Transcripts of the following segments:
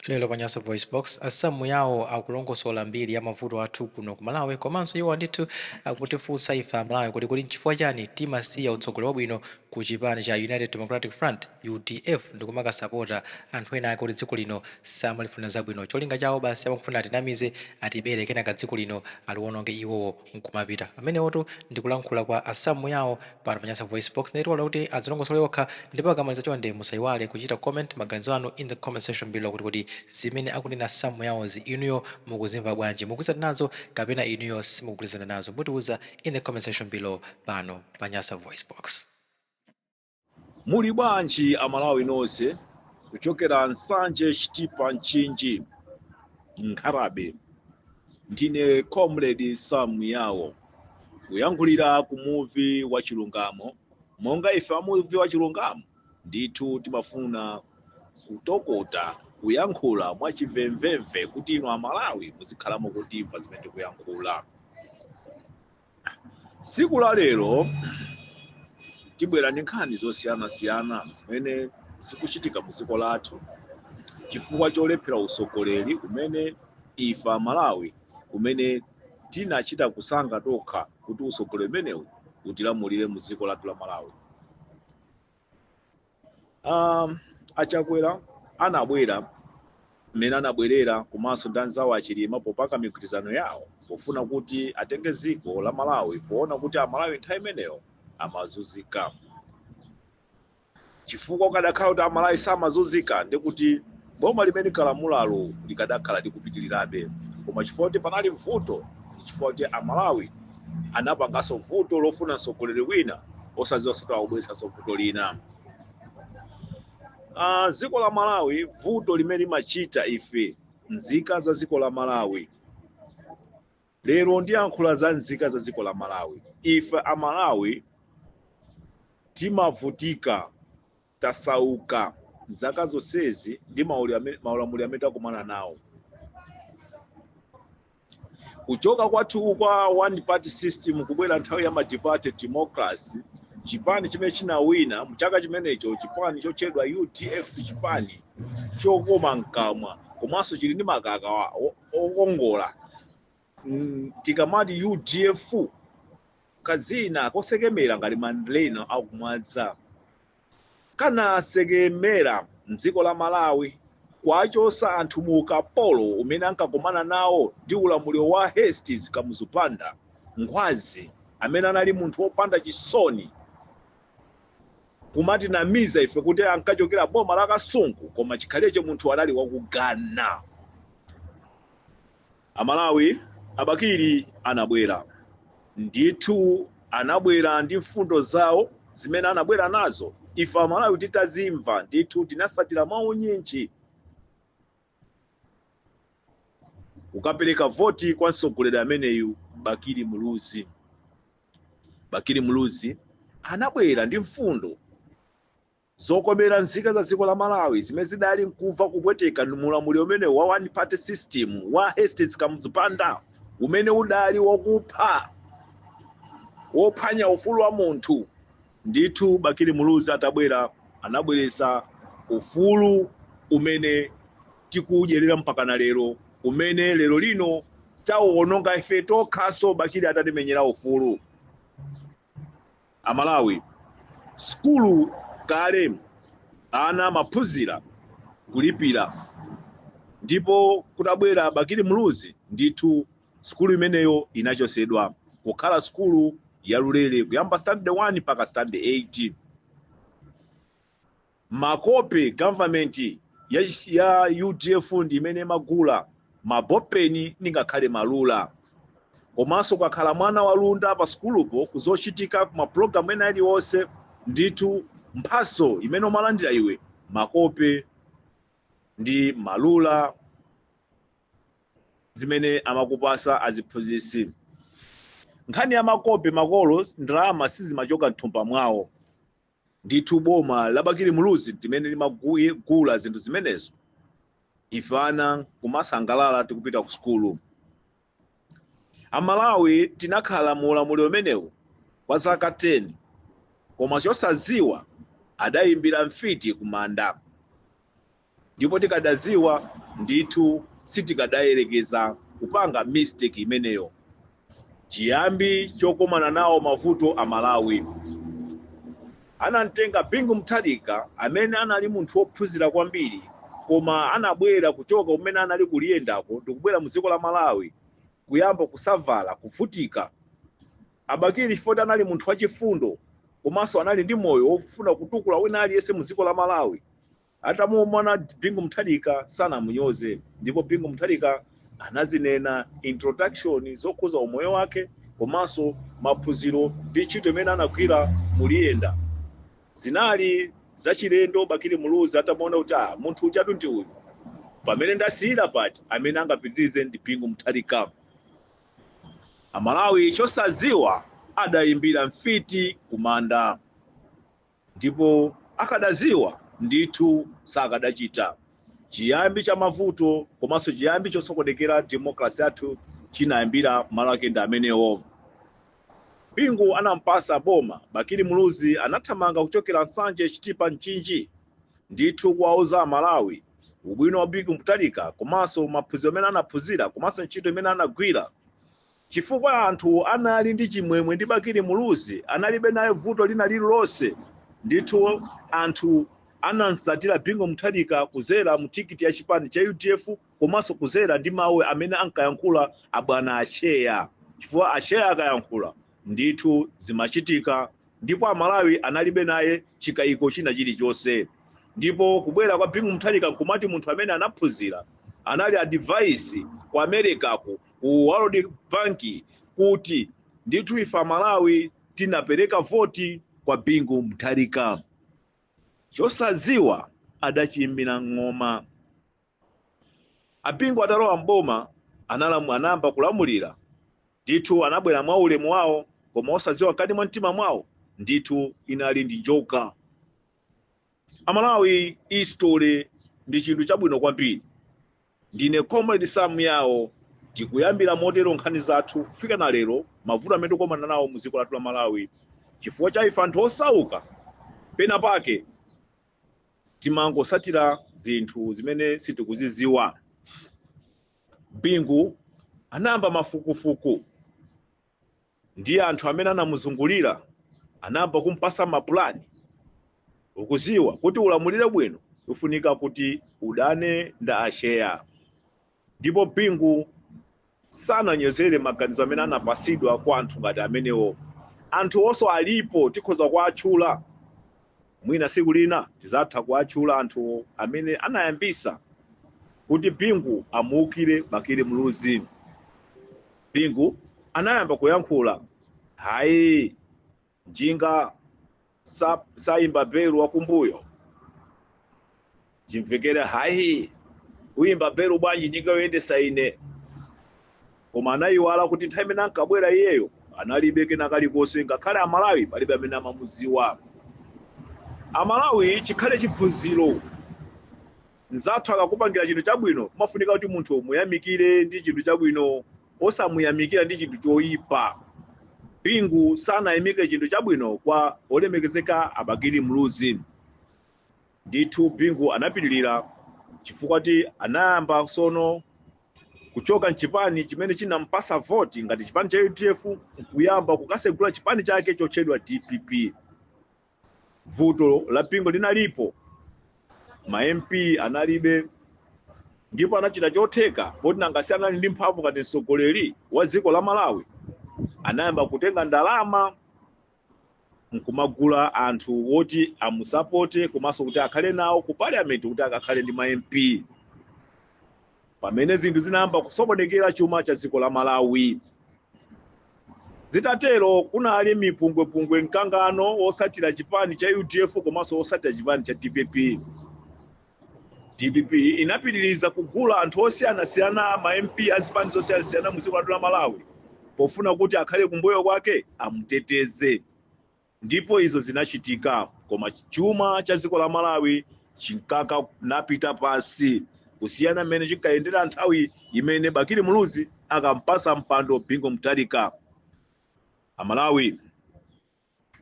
Lelo Panyaso Voice Box asamu yawo akulongosola mbiri ya mavuto athu kuno ku Malawi komanso iwo ndithu akutifunsa ife amalawi kuti nchifukwa chani timasiya utsogoleri wabwino ku chipani cha United Democratic Front UDF ndikumakasapota anthu ena ake kuti dziko lino samalifuna zabwino. Cholinga chawo basi amakufuna atinamize atibere kenaka dziko lino aliwononge iwowo nkumapita. Amenewotu ndikulankhula kwa asamu yawo pano Panyaso Voice Box naitwala kuti adzilongosole okha ndipo akamaliza chonde musayiwale kuchita comment maganizo anu in the comment section below kuti zimene akunena asamu yawozi inuyo mukuzimva bwanji, mukuzana nazo kapena inuyo simukugwirizana nazo, mutiuza in the comment section below pano Panyaso Voice Box. Muli bwanji amalawi nonse kuchokera Nsanje Chitipa Nchinji Nkharabe, ndine comrade Samu yawo kuyankhulira ku movie wa Chilungamo. Monga ife movie wa Chilungamo ndithu timafuna kutokota kuyankhula mwachimvemvemve kuti inu amalawi muzikhalamo kutimva zimene tikuyankhula. Siku la lero tibwera ndi nkhani zosiyanasiyana zimene zikuchitika mu dziko lathu chifukwa cholephera usogoleri umene ife amalawi umene tinachita kusankha tokha kuti usogoleri umenewu utilamulire mu dziko lathu la Malawi. Achakwera anabwera mmene anabwerera komanso ndi anzawo achilima popanga migwirizano yawo pofuna kuti atenge dziko la Malawi poona kuti amalawi nthawi imeneyo amazunzika. Chifukwa kadakhala kuti amalawi samazunzika ndikuti boma limene kalamulalo likadakhala likupitirirabe, koma chifukwa kuti panali vuto, chifukwa kuti amalawi anapanganso vuto lofuna mtsogoleri wina osadziwa kuti akubweretsanso vuto lina. Dziko la Malawi vuto limene limachita ife nzika za dziko la Malawi. Lero ndiyankhula za nzika za dziko la Malawi. Ife amalawi timavutika, tasauka zaka zonsezi ndi maulamuli amene takumana nawo. Kuchoka kwathu kwa one party system kubwera nthawi ya multi-party democracy, chipani chimene chinawina mchaka chimenecho, chipani chochedwa UDF, chipani chokoma mkamwa komanso chili ndi makaka okongola. Tikamati UDF kazina kosekemera ngati Mandela akumwadza kana sekemera mdziko la Malawi kwachosa anthu mu ukapolo umene ankakumana nawo ndi ulamuliro wa Hastings Kamuzupanda Nkhwazi amene anali munthu wopanda chisoni kumatinamiza ife kuti ankachokera boma la Kasungu koma chikhalecho munthu anali wakugana. Amalawi abakiri anabwera ndithu, anabwera ndi mfundo zawo zimene anabwera nazo. Ife amalawi titazimva ndithu tinasatira mawu nyinji ukapereka voti kwa mtsogoleri ameneyu Bakiri Muluzi. Bakiri Muluzi anabwera ndi mfundo zokomera nzika za dziko la Malawi zimene zidali nkuva kupweteka ndi mulamuliro umene wa one party system wa Hastings Kamuzupanda umene udali wakupha, wophwanya ufulu wa munthu. Ndithu Bakiri Muluzi atabwera anabweretsa ufulu umene tikudyerera mpaka na lero, umene lero lino tawononga ife tokhaso Bakiri atatimenyera ufulu. Amalawi skulu kale ana maphunzira kulipira, ndipo kutabwera Bakiri Muluzi ndithu skulu imeneyo inachosedwa kukhala skulu ya lulere kuyamba standard 1 mpaka standard 8. Makope government ya UDF ndi imene magula mabopeni ningakhale malula, komanso kwakhala mwana walunda pa skulupo kuzochitika kuma program ena aliwonse ndithu mphaso imene umalandira iwe makope ndi malula zimene amakupasa aziphunzitsi. Nkhani ya makope makolo ndalama sizimachoka mthumba mwawo, ndithu boma la Bakiri Muluzi limene limagula zinthu zimenezo. Ife ana kumasangalala tikupita ku skulu. Amalawi tinakhala mu ulamuliro umenewu kwa zaka 10 koma chosaziwa adayimbira mfiti kumanda. ndipo tikadaziwa ndithu sitikadayerekeza kupanga mistake imeneyo. Chiyambi chokomana nawo mavuto a Malawi, anamtenga Bingu Mutharika amene anali munthu wophunzira kwambiri, koma anabwera kuchoka umene anali kuliyendako ndikubwera mu dziko la Malawi kuyamba kusavala kuvutika. Abakiri chifukwa anali munthu wachifundo komanso anali ndi moyo wofuna kutukula wina aliyense mu dziko la Malawi. Atamuona Bingu Mutharika sanamunyoze, ndipo Bingu Mutharika anazinena introduction zokhuza umoyo wake komanso maphunziro ndi ntchito imene anagwira muliyenda. Zinali zachilendo Bakiri Muluzi atamuona kuti munthu uchatu ndi uyu, pamene ndasiyira paja amene angapitirize ndi Bingu Mutharika. Amalawi chosaziwa adayimbira mfiti kumanda, ndipo akadaziwa ndithu sakadachita. Chiyambi cha mavuto komanso chiyambi chosokonekera demokrasi yathu chinayambira malo akenda amenewo. Bingu anampasa boma, Bakiri Muluzi anathamanga kuchokera Nsanje Chitipa Mchinji ndithu kuwauza Amalawi ubwino wa Bingu Mutharika komanso maphunziro amene anaphunzira komanso ntchito imene anagwira. Chifukwa anthu anali ndi chimwemwe ndi Bakiri Muluzi, analibe naye vuto lina lililonse, ndithu anthu anansatira Bingu Mutharika kuzera mu tikiti ya chipani cha UDF komanso kuzera ndi mawu amene ankayankhula abwana Acheya. Chifukwa Acheya akayankhula ndithu zimachitika, ndipo Amalawi analibe naye chikayiko china chilichonse. Ndipo kubwera kwa Bingu Mutharika nkumati munthu amene anaphunzira, anali advice ku Amerikako, ku World Bank, kuti ndithu ife Amalawi tinapereka voti kwa Bingu Mutharika. Chosaziwa adachimbira ng'oma. Abingu atalowa mboma anayamba kulamulira, ndithu anabwera mwa ulemu wawo, koma osaziwa kadi mwa mtima mwawo ndithu inali ndi njoka. Amalawi history ndi chinthu chabwino kwambiri. Ndine Comrade Sam yawo, tikuyambira motero nkhani zathu kufika na lero mavuto amene tikomana nawo mu dziko lathu la Malawi. Chifukwa cha ife anthu osauka pena pake timangosatira zinthu zimene sitikuziziwa. Bingu anayamba mafukufuku ndi anthu amene anamuzungulira, anayamba kumpasa mapulani. Ukuziwa kuti ulamulire bwino ufunika kuti udane nda Acheya. Ndipo Bingu sananyozere maganizo amene anapasidwa kwa anthu ngati amenewo. Anthu onso alipo tikhoza kuatchula, mwina siku lina tizatha kuatchula anthu amene anayambisa kuti Bingu amuukire Bakiri Muluzi. Bingu anayamba kuyankhula, hayi njinga sayimba beru wakumbuyo, chimvekere hayi uyimba beru bwanji njinga yoyendesa ine. Koma anayiwala kuti nthawi imene ankabwera iyeyo analibe kena kalikonse, ngakhale Amalawi palibe amene amamuziwa. Amalawi chikhale chiphunziro. Nzathu akakupangira chinthu chabwino mafunika kuti munthu muyamikire ndi chinthu chabwino, osamuyamikira ndi chinthu choyipa. Bingu sanayimike chinthu chabwino kwa olemekezeka Bakiri Muluzi. Ndithu Bingu anapitirira chifukwa kuti anayamba sono kuchoka mchipani chimene chinampasa voti ngati chipani cha UDF kuyamba kukasegula chipani chake chotchedwa DPP. Vuto la Bingu linalipo, ma MP analibe, ndipo anachita chotheka poti nangasiyana ndi mphamvu ngati mtsogoleri wa dziko la Malawi. Anayamba kutenga ndalama nkumagula anthu woti amusapote komanso kuti akhale nawo ku parliament kuti akakhale ndi ma MP. Pamene zinthu zinayamba kusokonekera chuma cha dziko la Malawi. Zitatero kunali mipungwepungwe mkangano osatira chipani cha UDF komanso osatira chipani cha DPP. DPP inapitiriza kugula anthu osiyanasiyana ma MP azipani zosiyanasiyana mu dziko la Malawi pofuna kuti akhale kumbuyo kwake amuteteze. Ndipo izo zinachitika, koma chuma cha dziko la Malawi chinkaka napita pasi kusiyana mmene chinkayendera nthawi imene Bakiri Muluzi akampasa mpando Bingu Mutharika. Amalawi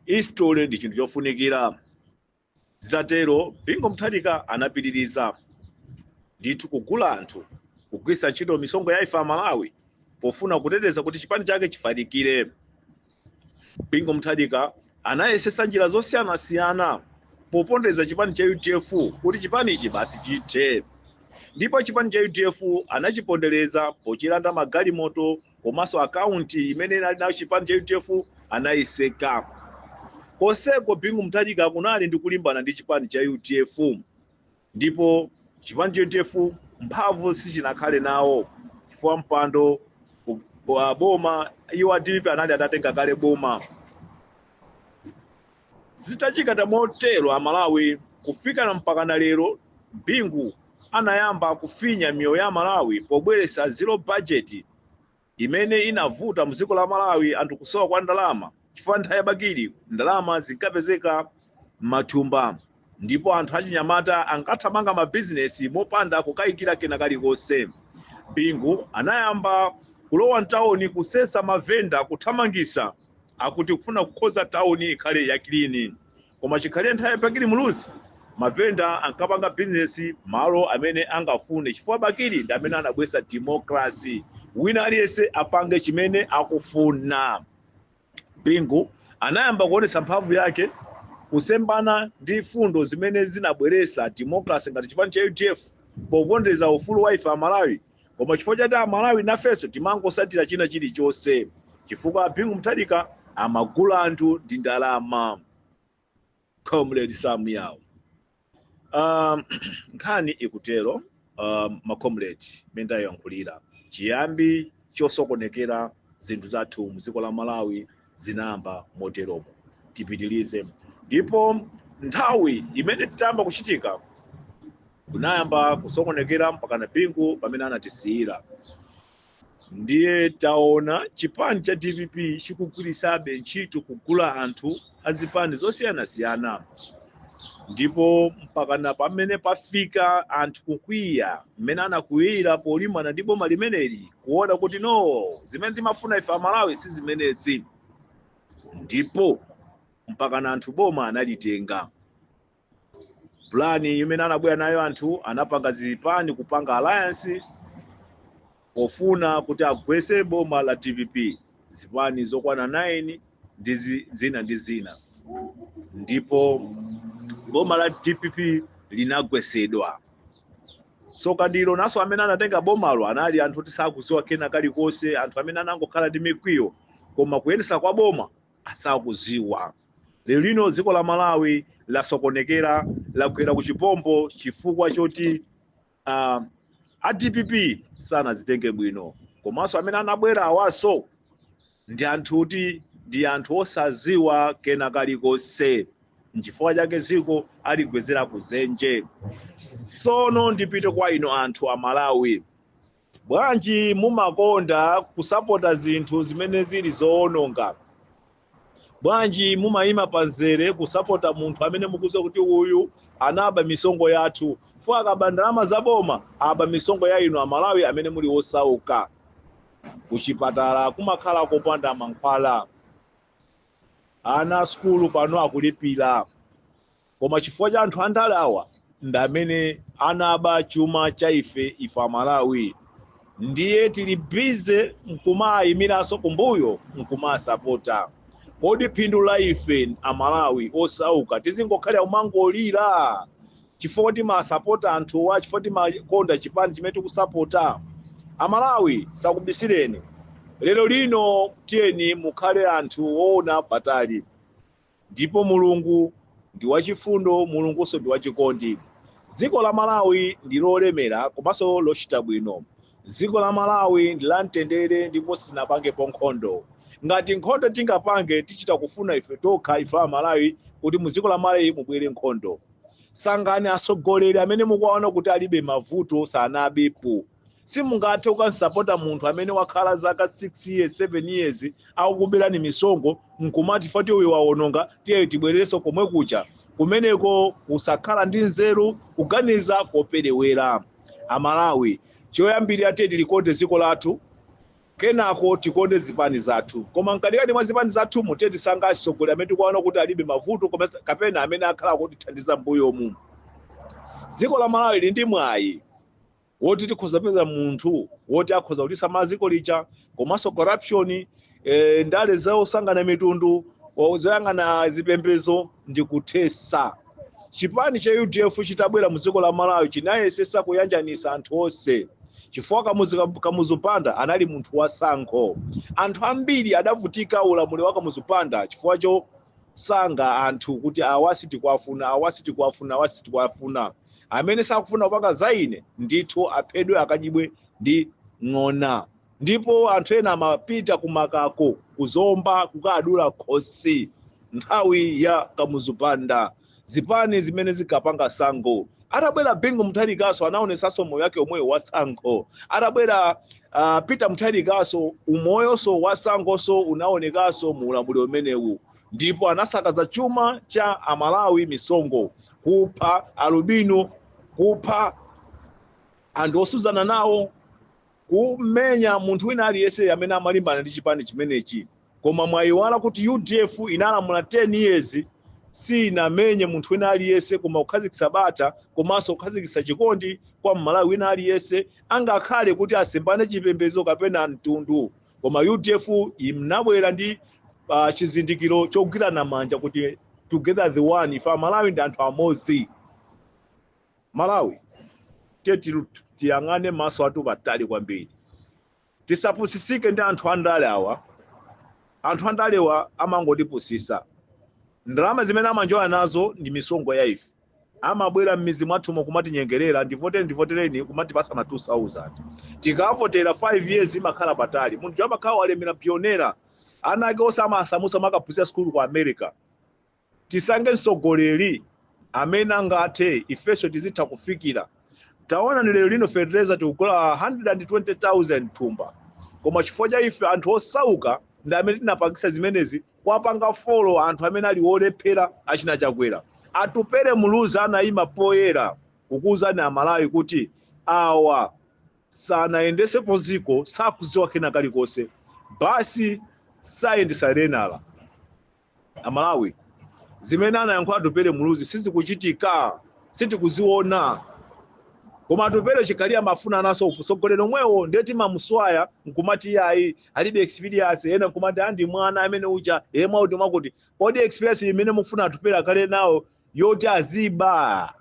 history ndi chinthu chofunikira. Zitatero Bingu Mutharika anapitiriza ndithu kugula anthu kugwiritsa ntchito misonkho ya ifa Malawi pofuna kuteteza kuti chipani chake chifalikire. Bingu Mutharika anayesesa njira zosiyanasiyana popondeza chipani cha UDF kuti chipani ichi basi chithe, ndipo chipani cha UDF anachipondereza pochilanda magalimoto komanso akaunti imene inali nayo chipani cha UDF anayiseka. Konseko Bingu Mutharika kunali ndi kulimbana ndi chipani cha UDF, ndipo chipani cha UDF mphamvu sichinakhale nawo chifukwa mpando wa boma iwo DPP anali atatenga kale boma. Zitachita motero Amalawi kufika na mpaka na lero Bingu anayamba kufinya miyoyo ya Malawi pobweresa zero budget imene inavuta muziko la Malawi anthu kusowa kwa ndalama chifukwa nthawi yabakiri ndalama zinkapezeka mathumba, ndipo anthu achinyamata ankathamanga mabizinesi mopanda kukayikira kena kalikonse. Bingu anayamba kulowa mtaoni kusesa mavenda kuthamangisa akuti kufuna kukhoza tauni ikhale yakilini, koma chikhale nthawi yabakiri muluzi mavenda ankapanga bizinesi malo amene angafune chifukwa bakiri ndi amene anabwesa democracy, wina aliyense apange chimene akufuna. Bingu anayamba kuonesa mphamvu yake kusembana ndi fundo zimene zinabweresa democracy ngati chipani cha UDF pokondeza ufulu wa ifa Malawi, koma chifukwa chati Malawi nafenso timangosatira china chilichonse chifukwa Bingu Mutharika amagula anthu ndi ndalama. Comrade Sam yawo nkhani ikutero macomrade menda yankhulira chiyambi chosokonekera zinthu zathu muziko la Malawi zinamba moteromo tipitilize, ndipo nthawi imene titamba kuchitika kunayamba kusokonekera mpaka na Bingu pamene anatisiyira. Ndiye taona chipani cha DPP chikugwirisabe ntchito kugula anthu azipani zosiyanasiyana, ndipo mpaka na pamene pafika anthu kukwiya mmene anakwiyira polimana ndi boma limeneli kuona kuti no zimene timafuna ife Malawi si zimenezi, ndipo mpaka na anthu boma analitenga. Plani imene anabwera nayo anthu anapanga zipani kupanga alliance ofuna kuti agwese boma la DPP, zipani zokwana 9 ndi zina, ndipo boma la DPP linagwesedwa. So kadiro naso amene anatenga bomalo anali anthu kuti sakuziwa kena kalikonse, anthu amene anangokhala ndi mikwiyo koma kuyendesa kwa boma asakuziwa. Lero lino dziko la Malawi lasokonekera lakwera ku chipombo chifukwa choti a DPP sanazitenge bwino, komanso amene anabwera awaso ndi anthu kuti ndi anthu osaziwa kena kalikonse, nchifukwa chake ziko aligwezera kuzenje. Sono ndipite kwa ino anthu a Malawi, bwanji mumakonda kusapota zinthu zimene zili zoononga? Bwanji mumayima panzere kusapota munthu amene mukuziwa kuti uyu anaba misongo yathu, fuka akaba ndalama za boma aba misongo ya ino a Malawi amene muli osauka? Kuchipatala kumakhala kopanda mankhwala, ana skulu pano akulipira, koma chifukwa cha anthu andalawa ndi amene anaba chuma cha ife Malawi. Ndiye tili bize nkumayimiranso kumbuyo nkumasapota. Kodi phindu la ife a Malawi osauka tizingokhalira umangolira chifukwa timasapota anthu wa chifukwa timakonda chipani chimene tikusapota? A Malawi sakubisireni, lero lino tiyeni mukhale anthu woona patali, ndipo Mulungu ndi wachifundo, Mulungunso ndi wachikondi. Dziko la Malawi ndi lolemera komanso lochita bwino. Dziko la Malawi ndi la mtendere ndipo sinapangepo nkhondo. Ngati nkhondo tingapange tichita kufuna ife tokha ife a Malawi kuti muziko la Malawi mubwere nkhondo. Sangani asogoleri amene mukuwaona kuti alibe mavuto sanabepo. Simungathe ukansapota munthu amene wakhala zaka 6 years 7 years akukuberani misongo nkumati fati uyo waononga tiye tibwereso komwe kucha kumeneko kusakhala ndi nzeru kuganiza koperewera. A Malawi choyambirira tiye tilikonde dziko lathu, kenako tikonde zipani zathu, koma mkatikati mwa zipani zathu tiye tisankhe atsogoleri amene tikuwaona kuti alibe mavuto kapena amene akhala kuti thandiza mbuyomu. Dziko la Malawi lili ndi mwayi woti tikhoza peza munthu woti akhoza kulisa maziko licha komanso corruption ndale zaosangana mitundu zoyang'ana zipembedzo ndi kuthesa. Chipani cha UDF chitabwera muziko la Malawi chinayesesa kuyanjanisa anthu onse chifukwa Kamuzupanda anali munthu wasankho. Anthu ambiri adavutika ulamuliro wa Kamuzupanda chifukwa chosanga anthu kuti awasi tikuwafuna amene sakufuna kupanga zaine ndithu aphedwe akachibwe ndi ng'ona. Ndipo anthu ena amapita kumakako kuzomba kukadula khosi nthawi ya Kamuzupanda. Zipani zimene zikapanga sango atabwera Bingu Mutharikaso anaonesanso moyo wake omweyo wa sankho. Atabwera Peter Mutharikaso umoyonso wa sankhoso unaonekaso mu ulamuliro umenewu. Ndipo anasakaza chuma cha Amalawi misongo, kupha alubino, kupha anthu osuzana nawo, kumenya munthu wina aliyense amene amalimbana ndi chipani chimenechi. Koma mwayiwala kuti UDF inalamula 10 years sinamenye munthu wina aliyense koma kukhazikitsa bata komanso kukhazikitsa chikondi kwa Malawi wina aliyense angakhale kuti asembane chipembedzo kapena mtundu. Koma UDF inabwera ndi chizindikiro chogwirana manja kuti together the one, ife Malawi ndi anthu amodzi. Malawi tiyang'ane maso athu patali kwambiri, tisapusisike ndi anthu andale awa. Anthu andalewa amangotipusisa. Ndalama zimene amanjoya nazo ndi misongo ya ife. Amabwera m'mizi mwathumo kumatinyengerera ndivotereni kumatipasa na 2000. Tikavotera 5 years imakhala patali. Munthu amakhala walemera pionera. Ana ake onse amasamusa makaphunzira skulu ku America. Tisange mtsogoleri amene angathe ifeso tizitha kufikira. Taona ni lero lino Federeza tikugula 120,000 thumba. Koma chifukwa cha ife anthu osauka ndi amene tinapangisa zimenezi kwapanga folo anthu amene ali olephera achina chakwera. Atupere Muluzi anayima poyera kukuwuzani Amalawi kuti awa sanayendese poziko sakuziwa kena kalikonse basi sayendesa renala. Amalawi zimene anayankhula Atupere Muluzi sizikuchitika, sitikuziona. Koma Atupere chikalia mafuna naso usogolero omwewo ndeti mamuswaya nkumati yayi alibe experience ena nkumati andi mwana amene uja mwaudi mwakuti kodi experience imene mufuna Atupere akale nawo yoti aziba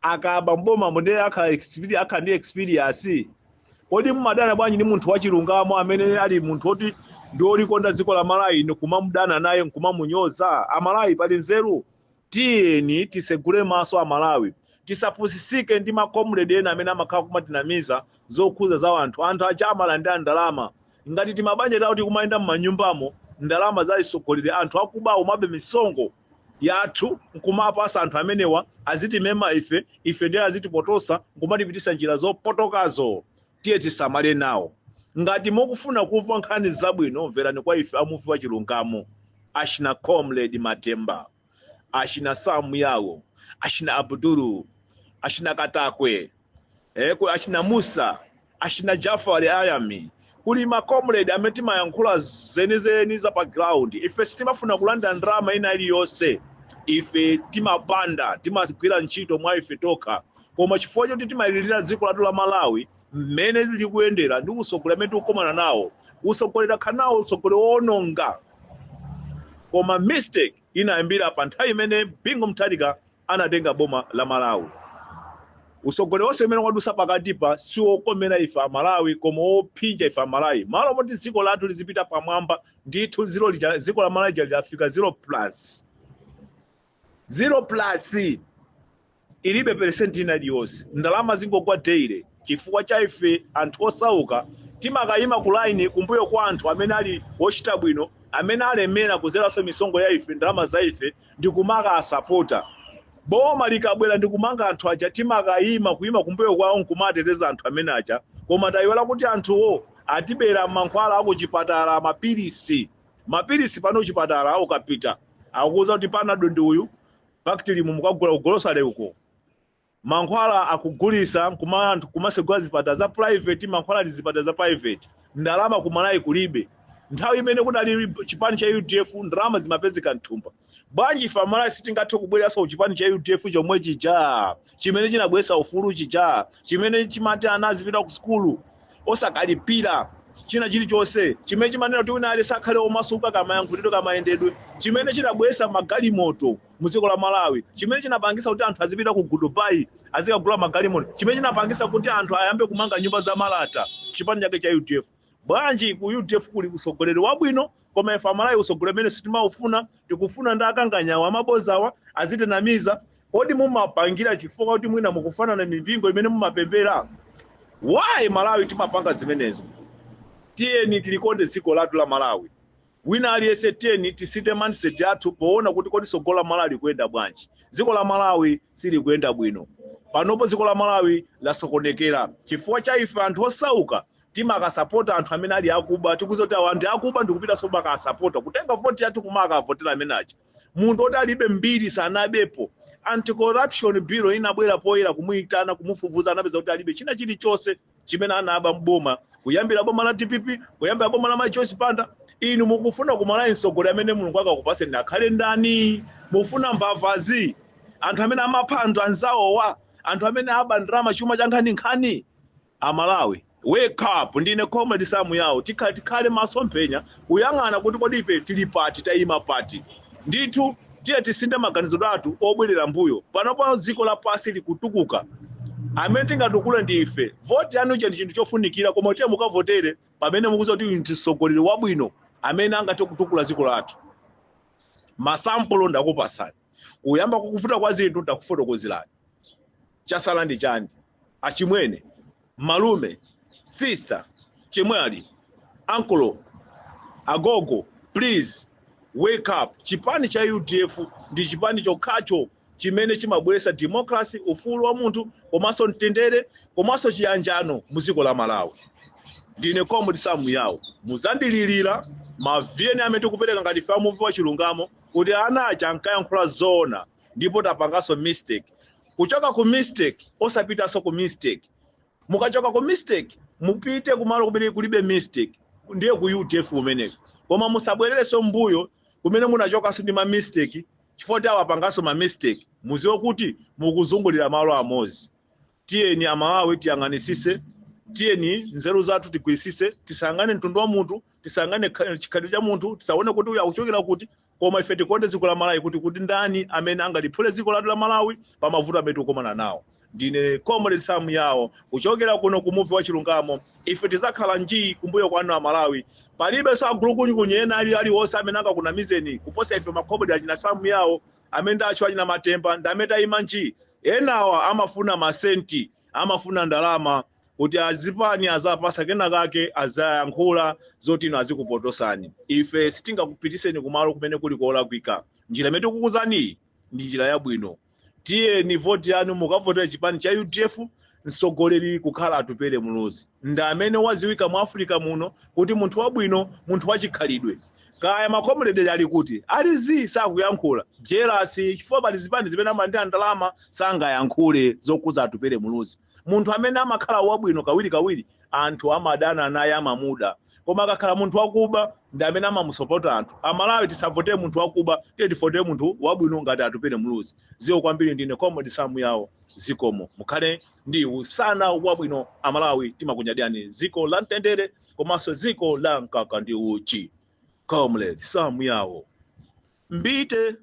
akaba mboma munde akha ndi experience. Kodi mumadana bwanji ni munthu wachilungamo amene ali munthu oti ndi olikonda dziko la Malawi nkumamudana naye nkumamunyoza. Amalawi pali nzeru, tiyeni tisegule maso Amalawi. Tisapusisike ndi makomrade ena amene amakhala kumatinamiza zokhuza za anthu achama ndi ndalama. Ngati timabanja tawo tikumayenda m'manyumbamo ndalama za isogolere anthu akubawo mabe misongo yathu nkumapasa anthu amenewa azitimema ife ndiye azitipotosa nkumatipitisa njira zopotokazo. Tiye tisamale nawo. Ngati mukufuna kumva nkhani zabwino mverani kwa ife amufi wa chilungamo. Ashina Comrade Matemba, ashina Samu Yawo, ashina Abdulu, ashina Katakwe, ashina Musa, ashina Jafari Ayami. Kuli makomrade ameti mayankhula zenizeni za pa ground. Ife sitimafuna kulanda ndrama ina iliyonse. Ife timapanda, timagwira ntchito mwa ife toka. Koma chifukwa choti timalirira dziko lathu la Malawi mmene likuyendera ndi usogolero amene tikukomana nawo. Usogolero khanawo usogolero wononga. Koma mistake inayambira pa nthawi imene Bingu Mutharika anatenga boma la Malawi. Usogolero wonse umene wadusa pakatipa si wokomera ife Malawi koma wophinja ife Malawi. Malo moti dziko lathu lizipita pamwamba ndithu dziko la Malawi lafika 0+. 0+ ilibe percent ina iliyonse. Ndalama zingogwa daily chifukwa cha ife anthu osauka timakayima ku line kumbuyo kwa anthu amene ali wochita bwino amene alemera kuzeraso misongo ya ife ndalama za ife ndi kumaka asapota. Boma likabwera ndi kumanga anthu aja timakayima kuyima kumbuyo kwawo nkumateteza anthu amene aja. Koma tayiwala kuti anthuwo atibera mankhwala akuchipatala mapilisi pano chipatala ukapita akukuza kuti Panadol ndi uyu factory mukagula ugolosale uko. Mankhwala akugulisa kumasegula zipatala za private, mankhwala ndi zipatala za private. Ndalama kumalayi kulibe. Nthawi imene kunali chipani cha UDF ndalama zimapezeka mthumba. Bwanji ife amalawi sitingathe kubwereranso chipani cha UDF chomwe chija chimene chinabweretsa ufulu chija chimene chimati ana azipita ku skulu osakalipira china chilichonse chimene chimanena kuti wina ali sakhale omasuka kamayankhulidwe kamayendedwe chimene chinabweretsa magalimoto mu dziko la Malawi chimene chinapangisa kuti anthu azipita ku Dubai azikagula magalimoto chimene chinapangisa kuti anthu ayambe kumanga nyumba za malata chipani chake cha UDF. Bwanji ku UDF kuli usogoleri wabwino koma ife amalawi usogoleri amene sitimaufuna tikufuna ndi akanganyawo amabozawa azitenamiza. Kodi mumapangira chifukwa kuti mwina mukufanana mipingo imene mumapembera? Why Malawi timapanga zimenezo? Tiyeni tilikonde dziko lathu la Malawi. Wina aliyense tiyeni tisite mindset yathu poona kuti kodi tsogolo la Malawi kuyenda bwanji. Dziko la Malawi sili kuyenda bwino. Panopo dziko la Malawi lasokonekera chifukwa cha ife anthu osauka timakasapota anthu amene ali akuba tikuza kuti anthu akuba ndikupita so makasapota kutenga vote yathu kumaka votera amenachi. Munthu oti alibe mbiri sanabepo anti corruption bureau inabwera poyera kumuitana kumufufuza anapeza kuti alibe china chilichonse chimene anaba mboma kuyambira boma la TPP kuyambira boma la Machosi Panda. Inu mukufuna kumalawi msogolero amene Mulungu akakupaseni akhale ndani? Mufuna mbavazi anthu amene amapha anthu anzawowa anthu amene aba ndrama chuma cha nkhani? Amalawi wake up. Ndine Comrade Sam Yawo tikhale masomphenya kuyang'ana kuti kodi ife tili pati tayima pati. Ndithu tiye tisinde maganizo athu obwerera mbuyo panopo dziko la pasi likutukuka amene tingatukule ndi ife. Vote yanu ndi chinthu chofunikira koma tiye mukavotere pamene mukuza kuti mtisogoleri wabwino amene angathe kutukula dziko lathu. Masampulo ndakupasani kuyamba kukufuta kwa zinthu ndakufotokozerani. Chasala ndi chani? Achimwene, malume, sister, chimwali, uncle, agogo, please wake up. Chipani cha UDF ndi chipani chokhacho chimene chimabweretsa democracy, ufulu wa munthu komanso mtendere komanso chiyanjano mu dziko la Malawi. Ndine Comrade Sam Yawo muzandililira maviyeni amene tikupereka ngati fa muvi wa chilungamo kuti ana acha ankayankhula zona ndipo tapangaso mistake. Kuchoka ku mistake osapitaso ku mistake. Mukachoka ku mistake mupite kumalo kumene kulibe mistake ndiye ku UDF umeneko. Koma musabwerereso mbuyo kumene munachoka ndi ma mistake chifukwa tawa pangaso ma mistake muziwe kuti mukuzungulira malo amozi. Tiyeni amalawi tiyang'anisise, tiyeni nzeru zathu tigwisise, tisangane mtundu wa munthu, tisangane chikhalidwe cha munthu, tisaone kuti uyu akuchokera kuti koma ife tikonde dziko la Malawi kuti ndani amene angaliphule dziko lathu la Malawi pa mavuto amene tikukomana nawo. Ndine Comrade Sam Yawo kuchokera kuno ku muvi wa chilungamo. Ife tizakhala njii kumbuyo kwanu a Malawi. Palibe so agulukunyi kunyena ali wose amene angakunamizeni kuposa ife makomrade achina Sam Yawo amene ndacho achina Matemba ndameta ima njii. Enawa amafuna masenti, amafuna ndalama kuti azipani azapasa kena kake azayankhula zoti ino azikupotosani. Ife sitingakupitiseni kumalo kumene kuli kolakwika. Njira imene tikukuzani ndi njira yabwino. Tiyeni vote yanu mukavotere chipani cha UDF msogoleri kukhala atupere muluzi. Nda amene waziwika mu Africa muno kuti munthu wabwino, munthu wachikhalidwe. Kaya makomrade ali kuti alizi sakuyankhula jealousy chifukwa pali zipani zimene amandira ndalama sangayankhule zokuza atupere muluzi. Munthu amene amakhala wabwino kawiri anthu amadana naye amamuda. Koma akakhala munthu wakuba ndi amene amamusopota anthu. Amalawi tisavotere munthu wakuba, tiye tivotere munthu wabwino ngati atupere muluzi. Ziwo kwambiri. Ndine Comrade Sam Yawo zikomo. Mukhale ndi usana wabwino Amalawi timakunyadiyani ziko la mtendere komanso ziko la mkaka ndi uchi. Comrade Sam Yawo mbite.